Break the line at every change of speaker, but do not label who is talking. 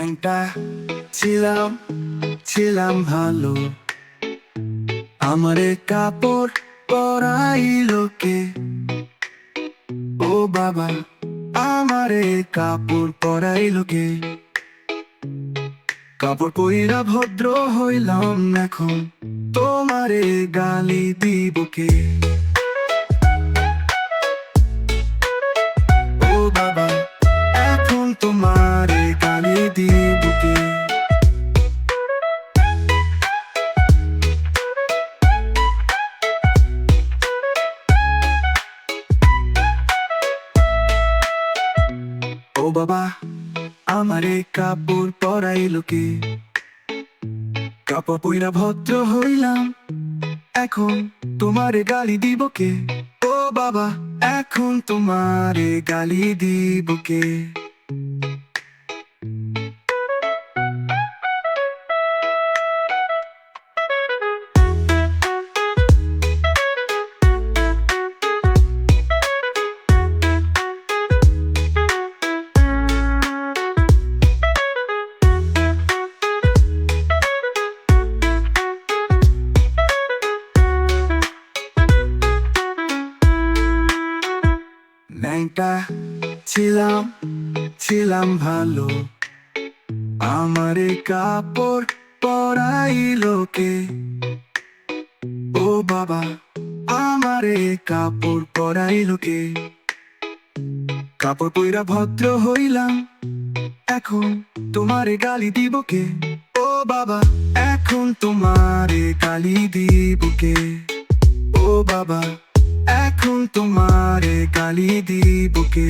ন্যাংটা ছিলাম ছিলাম ভালো, আমারে কাপড় পরাইলো কে? ও বাবা, আমারে কাপড় পরাইলো কে? কাপড় পইরা ভদ্র হইলাম এখন, তোমারে গালি দিব কে? ও বাবা, এখন তোমারে গালি দিব কে? ও বাবা, আমারে কাপড় পরাইলো কে? কাপড় পইরা ভদ্র হইলাম এখন, তোমারে গালি দিব কে? ও বাবা, এখন তোমারে গালি দিব কে? ন্যাংটা ছিলাম ছিলাম ভালো, আমারে কাপড় পরাইলো কে? ও বাবা, আমারে কাপড় পরাইলো কে? কাপড় পইরা ভদ্র হইলাম এখন, তোমারে গালি দিব কে? ও বাবা, এখন তোমারে গালি দিব কে? ও বাবা, এখন তোমারে গালি দিব কে?